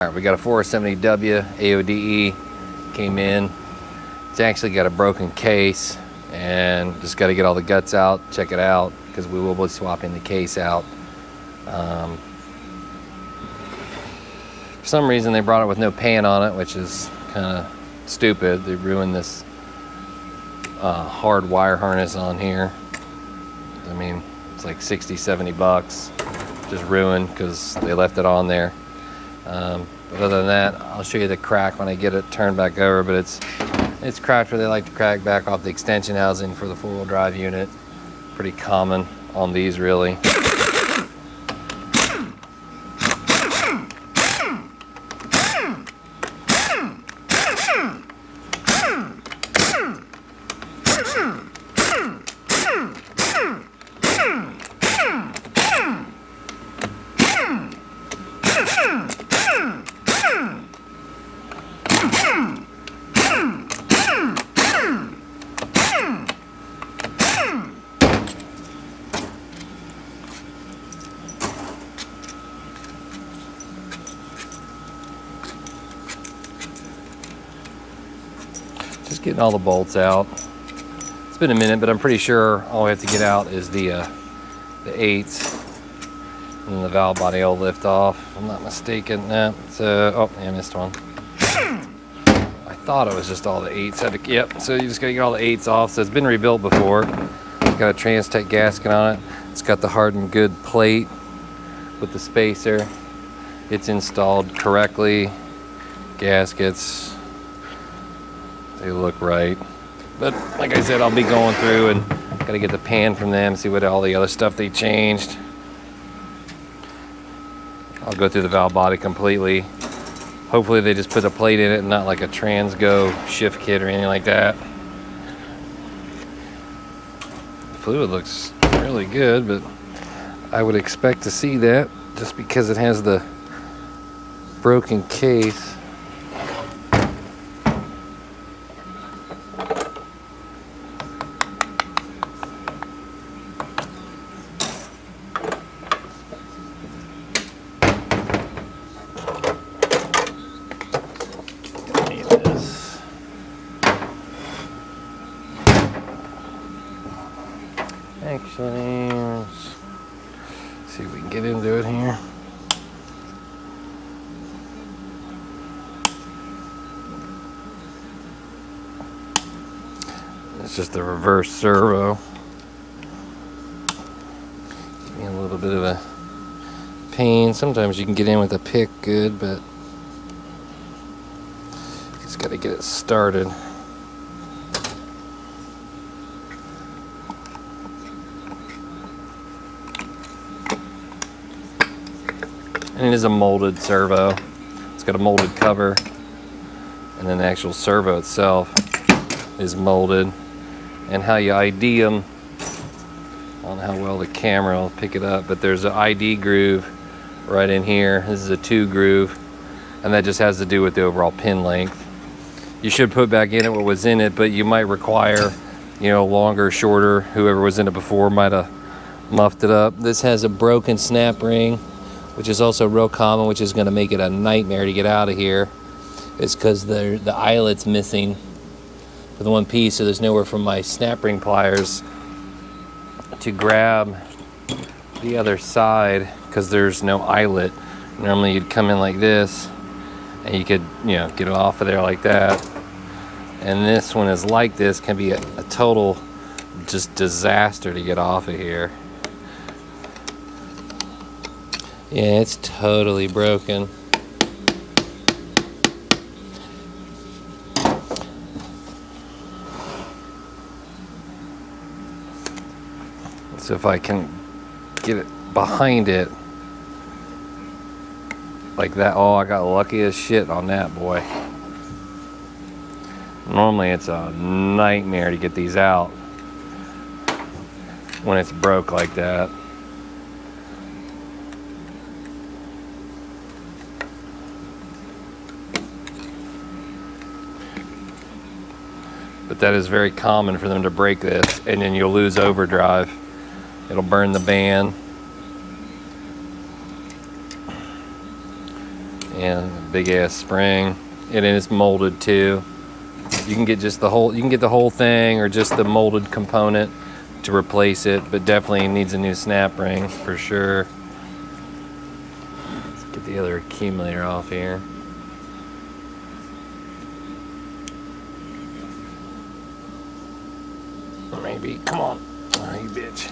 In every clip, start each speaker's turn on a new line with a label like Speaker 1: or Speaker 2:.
Speaker 1: Alright, we got a 470W AODE, came in. It's actually got a broken case and just got to get all the guts out, check it out, because we will be swapping the case out. For some reason they brought it with no pan on it, which is kind of stupid. They ruined this hard wire harness on here. I mean, it's like 60-70 bucks, just ruined because they left it on there. But other than that, I'll show you the crack when I get it turned back over, but it's cracked where they like to crack back off the extension housing for the four-wheel drive unit. Pretty common on these, really. Just getting all the bolts out. It's been a minute, but I'm pretty sure all we have to get out is the 8s, and then the valve body will lift off, if I'm not mistaken. No, oh, yeah, I missed one. I thought it was just all the 8s. Yep, so you just gotta get all the 8s off. So it's been rebuilt before. It's got a Trans-Tech gasket on it. It's got the hardened good plate with the spacer. It's installed correctly. Gaskets, they look right. But like I said, I'll be going through and gotta get the pan from them, see what all the other stuff they changed. I'll go through the valve body completely. Hopefully they just put a plate in it and not like a Transgo shift kit or anything like that. The fluid looks really good, but I would expect to see that just because it has the broken case. Actually, let's see if we can get into it here. It's just the reverse servo. Give me a little bit of a pain. Sometimes you can get in with a pick good, but just got to get it started. And it is a molded servo. It's got a molded cover, and then the actual servo itself is molded. And how you ID them, I don't know how well the camera will pick it up, but there's an ID groove right in here. This is a 2 groove, and that just has to do with the overall pin length. You should put back in it what was in it, but you might require, longer, shorter. Whoever was in it before might have muffed it up. This has a broken snap ring, which is also real common, which is going to make it a nightmare to get out of here. It's because the eyelet's missing for the one piece, so there's nowhere for my snap ring pliers to grab the other side because there's no eyelet. Normally you'd come in like this and you could get it off of there like that, and this one is like this, can be a total just disaster to get off of here. Yeah, it's totally broken. So if I can get it behind it like that, oh, I got lucky as shit on that, boy. Normally it's a nightmare to get these out when it's broke like that. But that is very common for them to break this, and then you'll lose overdrive. It'll burn the band. And big ass spring. And it is molded too. You can get just the whole, you can get the whole thing or just the molded component to replace it, but definitely needs a new snap ring for sure. Let's get the other accumulator off here. Maybe, come on. Oh, you bitch.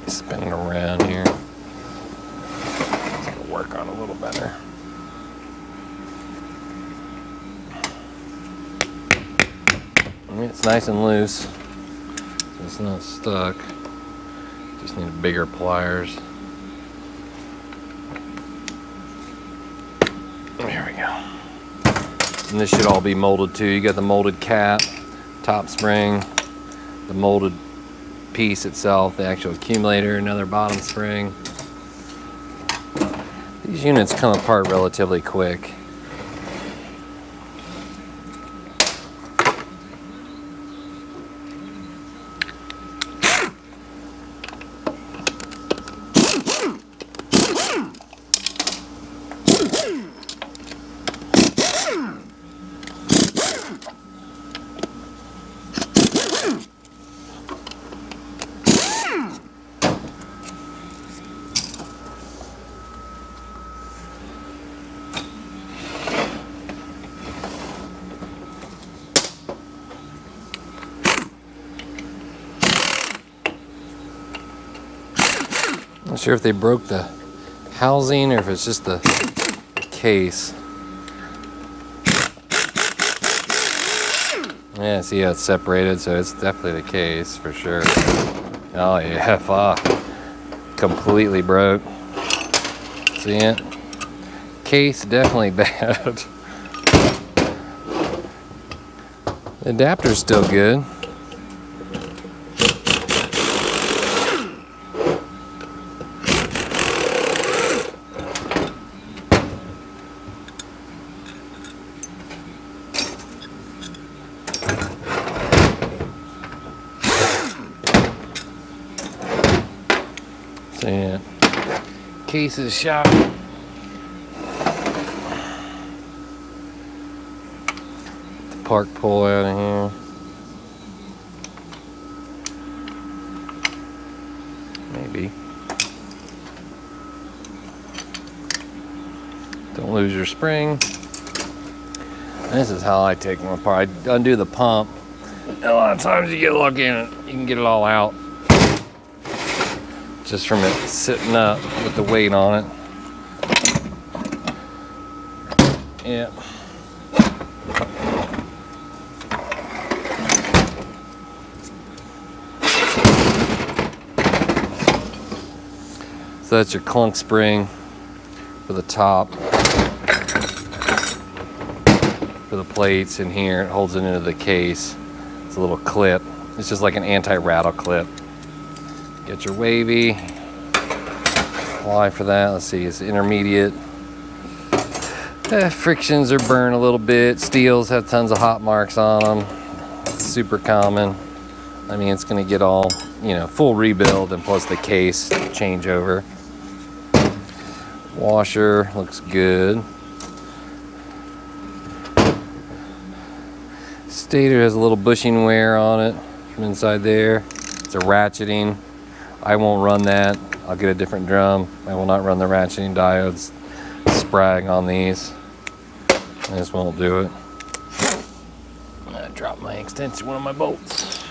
Speaker 1: Spin it around here. It's gonna work on a little better. I mean, it's nice and loose, so it's not stuck. Just need bigger pliers. There we go. And this should all be molded too. You got the molded cap, top spring, the molded piece itself, the actual accumulator, another bottom spring. These units come apart relatively quick. Not sure if they broke the housing or if it's just the case. Yeah, see how it's separated, so it's definitely the case for sure. Oh yeah, fuck. Completely broke. See it? Case definitely bad. The adapter's still good. And case is shot. The park pull out of here. Maybe. Don't lose your spring. And this is how I take them apart. I undo the pump. And a lot of times you get lucky and you can get it all out. Just from it sitting up with the weight on it. Yeah. So that's your clunk spring for the top. For the plates in here, it holds it into the case. It's a little clip. It's just like an anti-rattle clip. Get your wavy. Apply for that. Let's see, it's intermediate. Frictions are burned a little bit. Steels have tons of hot marks on them. It's super common. I mean, it's gonna get all, you know, full rebuild and plus the case changeover. Washer looks good. Stator has a little bushing wear on it from inside there. It's a ratcheting. I won't run that. I'll get a different drum. I will not run the ratcheting diodes. Sprag on these. I just won't do it. I dropped my extension, one of my bolts.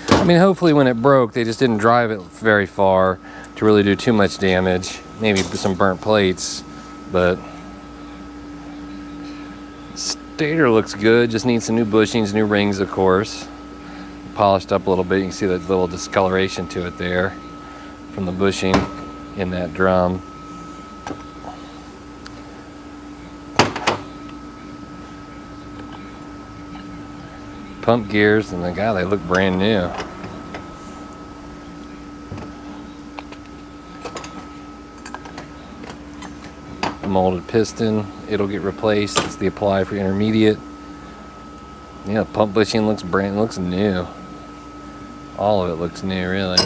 Speaker 1: I mean, hopefully when it broke, they just didn't drive it very far to really do too much damage. Maybe some burnt plates, but stator looks good. Just needs some new bushings, new rings, of course. Polished up a little bit. You can see that little discoloration to it there from the bushing in that drum. Pump gears, and they look brand new. molded piston. It'll get replaced. It's the apply for intermediate. Yeah, pump bushing looks looks new. All of it looks new, really.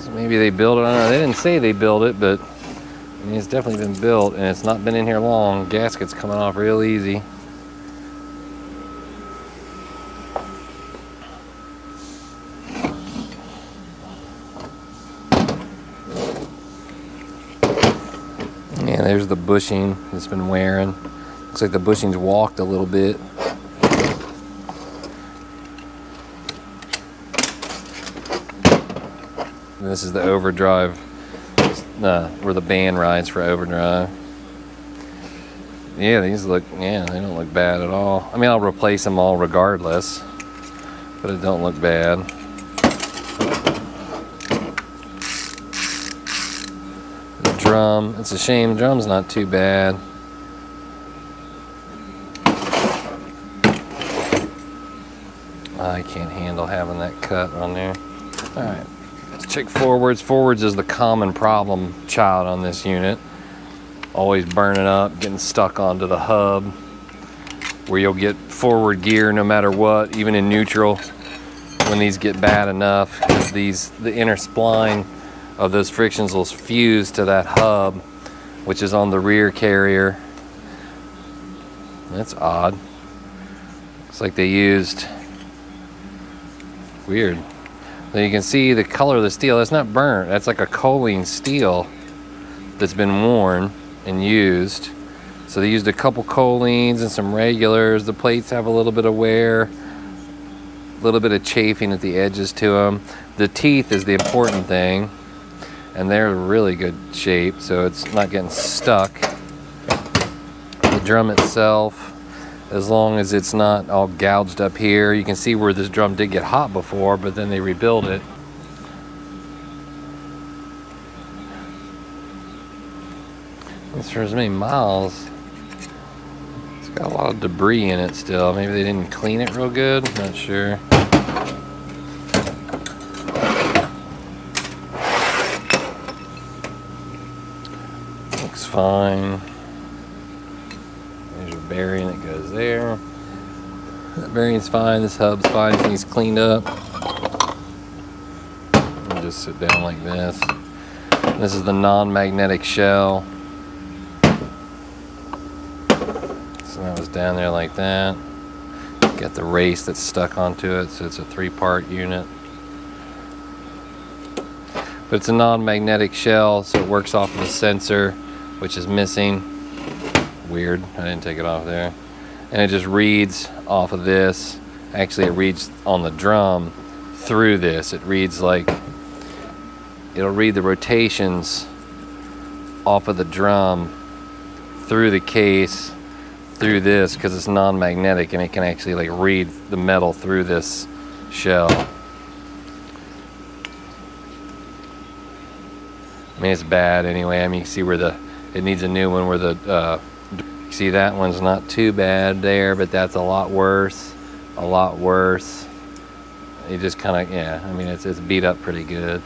Speaker 1: So maybe they built it. I don't know. They didn't say they built it, but I mean, it's definitely been built, and it's not been in here long. Gasket's coming off real easy. Yeah, there's the bushing that's been wearing. Looks like the bushing's walked a little bit. And this is the overdrive, where the band rides for overdrive. Yeah, these look, yeah, they don't look bad at all. I mean, I'll replace them all regardless, but it don't look bad. The drum, it's a shame, the drum's not too bad. I can't handle having that cut on there. All right, let's check forwards. Forwards is the common problem child on this unit. Always burning up, getting stuck onto the hub, where you'll get forward gear no matter what, even in neutral, when these get bad enough, because the inner spline of those frictions will fuse to that hub, which is on the rear carrier. That's odd. Looks like they used, weird. So you can see the color of the steel, that's not burnt, that's like a choline steel that's been worn and used. So they used a couple cholines and some regulars. The plates have a little bit of wear, a little bit of chafing at the edges to them. The teeth is the important thing, and they're in really good shape, so it's not getting stuck. The drum itself, as long as it's not all gouged up here, you can see where this drum did get hot before, but then they rebuilt it. For as many miles, it's got a lot of debris in it still. Maybe they didn't clean it real good, not sure. Looks fine. There's a bearing that goes there. That bearing's fine, this hub's fine, it needs cleaned up. I'll just sit down like this. This is the non-magnetic shell. That was down there like that. Got the race that's stuck onto it, so it's a 3-part unit. But it's a non-magnetic shell, so it works off of the sensor, which is missing. Weird, I didn't take it off there. And it just reads off of this. Actually, it reads on the drum through this. It reads like, it'll read the rotations off of the drum through the case, through this, because it's non-magnetic, and it can actually like read the metal through this shell. I mean, it's bad anyway. I mean, you can see where it needs a new one, where the see, that one's not too bad there, but that's a lot worse, a lot worse. It just kind of, yeah, I mean, it's beat up pretty good,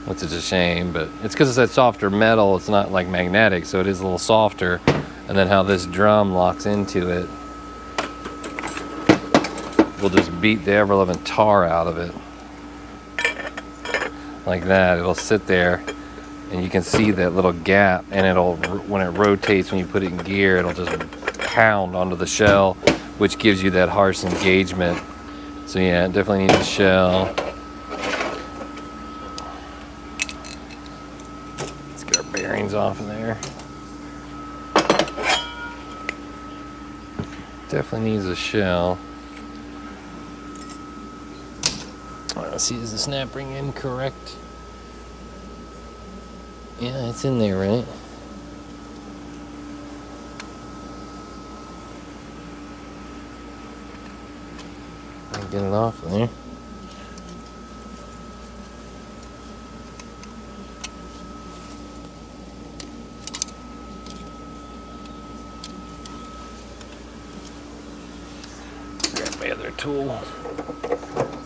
Speaker 1: which is a shame, but it's because it's that softer metal. It's not like magnetic, so it is a little softer. And then how this drum locks into it will just beat the ever-loving tar out of it. Like that, it'll sit there, and you can see that little gap, and it'll, when it rotates, when you put it in gear, it'll just pound onto the shell, which gives you that harsh engagement. So yeah, it definitely needs a shell. Let's get our bearings off of there. Definitely needs a shell. Let's see, is the snap ring incorrect? Yeah, it's in there, right? Get it off there. Grab my other tool.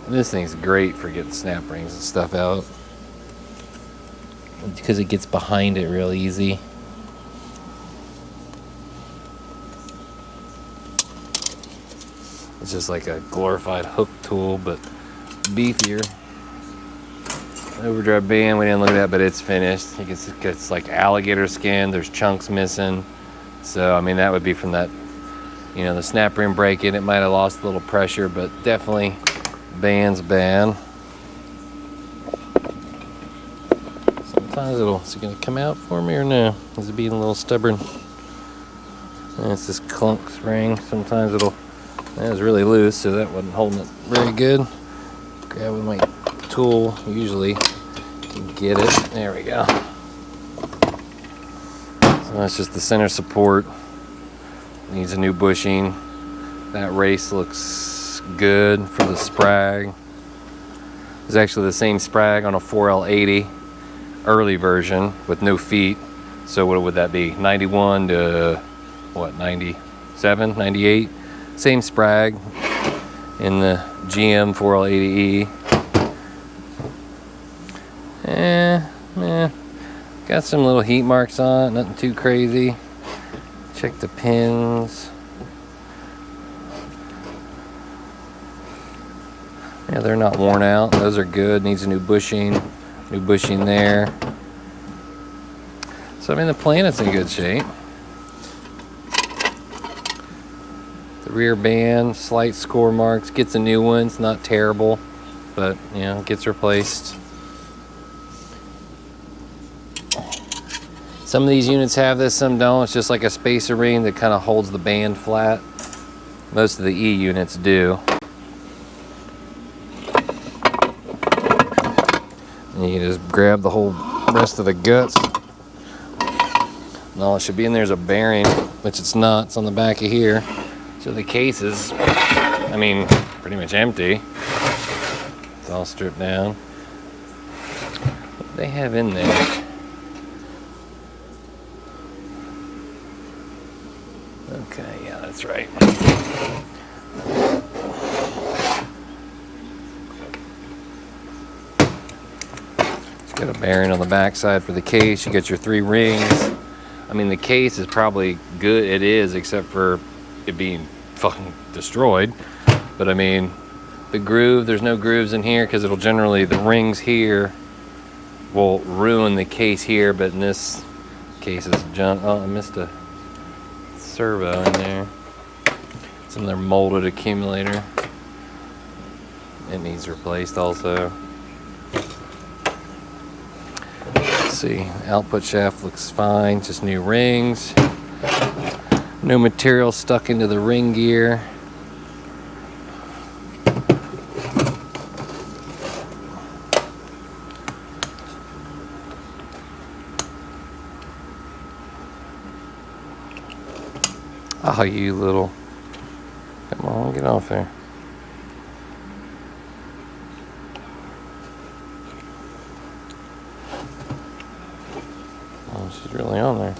Speaker 1: This thing's great for getting snap rings and stuff out. because it gets behind it real easy. It's just like a glorified hook tool, but beefier. Overdrive band, we didn't look at that, but it's finished. You can see it's like alligator skin. There's chunks missing. So, I mean, that would be from that, you know, the snap ring break-in. It might have lost a little pressure, but definitely band's bad. Sometimes is it gonna come out for me or no? Is it being a little stubborn? And it's this clunk spring. Sometimes that was really loose, so that wasn't holding it very good. Grab with my tool, usually can get it. There we go. So that's just the center support. Needs a new bushing. That race looks good for the sprag. It's actually the same sprag on a 4L80 early version with no feet. So what would that be? 91 to what, 97, 98? Same sprag in the GM 4L80E. Got some little heat marks on it, nothing too crazy. Check the pins. Yeah, they're not worn out. Those are good. Needs a new bushing. New bushing there. So I mean, the planet's in good shape. The rear band, slight score marks. Gets a new one. It's not terrible, but you know, it gets replaced. Some of these units have this, some don't. It's just like a spacer ring that kind of holds the band flat. Most of the E units do. And you can just grab the whole rest of the guts. And all it should be in there is a bearing, which it's not. It's on the back of here. So the case is, I mean, pretty much empty. It's all stripped down. What do they have in there? Okay, yeah, that's right. It's got a bearing on the back side for the case. You get your 3 rings. I mean, the case is probably good. It is, except for it being fucking destroyed. But I mean, the groove, there's no grooves in here because it'll generally, the rings here will ruin the case here, but in this case is junk. Oh, I missed a servo in there. It's in their molded accumulator. It needs replaced also. Let's see, output shaft looks fine, just new rings. No material stuck into the ring gear. Oh, you little. Come on, get off there. Oh, she's really on there.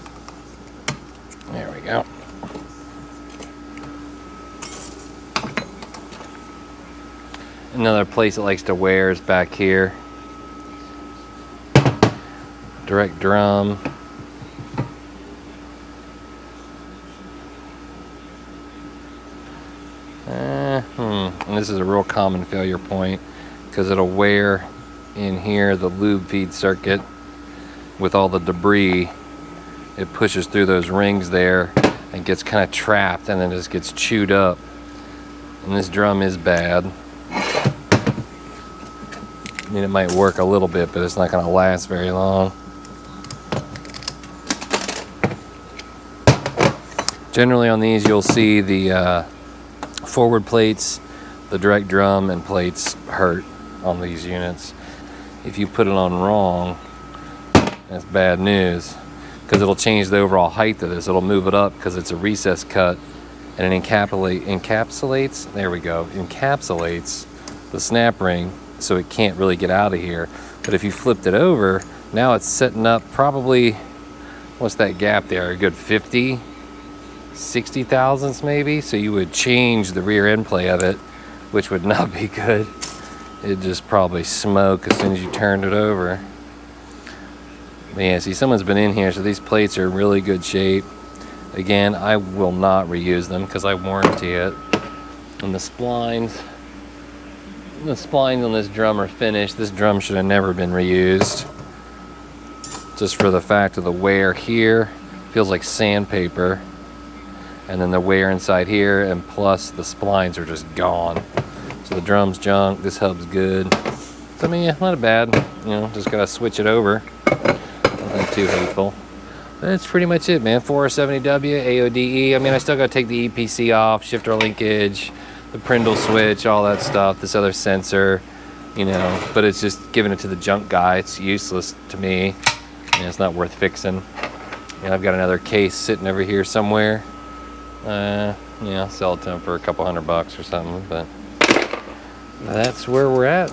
Speaker 1: There we go. Another place it likes to wear is back here. Direct drum. And this is a real common failure point because it'll wear in here the lube feed circuit with all the debris. It pushes through those rings there and gets kind of trapped and then just gets chewed up. And this drum is bad. I mean, it might work a little bit, but it's not going to last very long. Generally on these you'll see the forward plates, the direct drum and plates hurt on these units. If you put it on wrong, that's bad news because it'll change the overall height of this. It'll move it up because it's a recess cut and it encapsulates, there we go, encapsulates the snap ring so it can't really get out of here. But if you flipped it over, now it's setting up probably, what's that gap there, a good 50, 60 thousandths maybe? So you would change the rear end play of it, which would not be good. It'd just probably smoke as soon as you turned it over. But yeah, see, someone's been in here, so these plates are in really good shape. Again, I will not reuse them because I warranty it. And the splines on this drum are finished. This drum should have never been reused. Just for the fact of the wear here. Feels like sandpaper. And then the wear inside here, and plus the splines are just gone. So the drum's junk, this hub's good. So I mean, yeah, not bad. You know, just gotta switch it over. Nothing too hateful. That's pretty much it, man. 470W, AODE. I mean, I still gotta take the EPC off, shifter linkage, the Prindle switch, all that stuff, this other sensor, you know, but it's just giving it to the junk guy. It's useless to me. And it's not worth fixing. And I've got another case sitting over here somewhere. Yeah, I'll sell it to him for a couple $100 or something, but that's where we're at.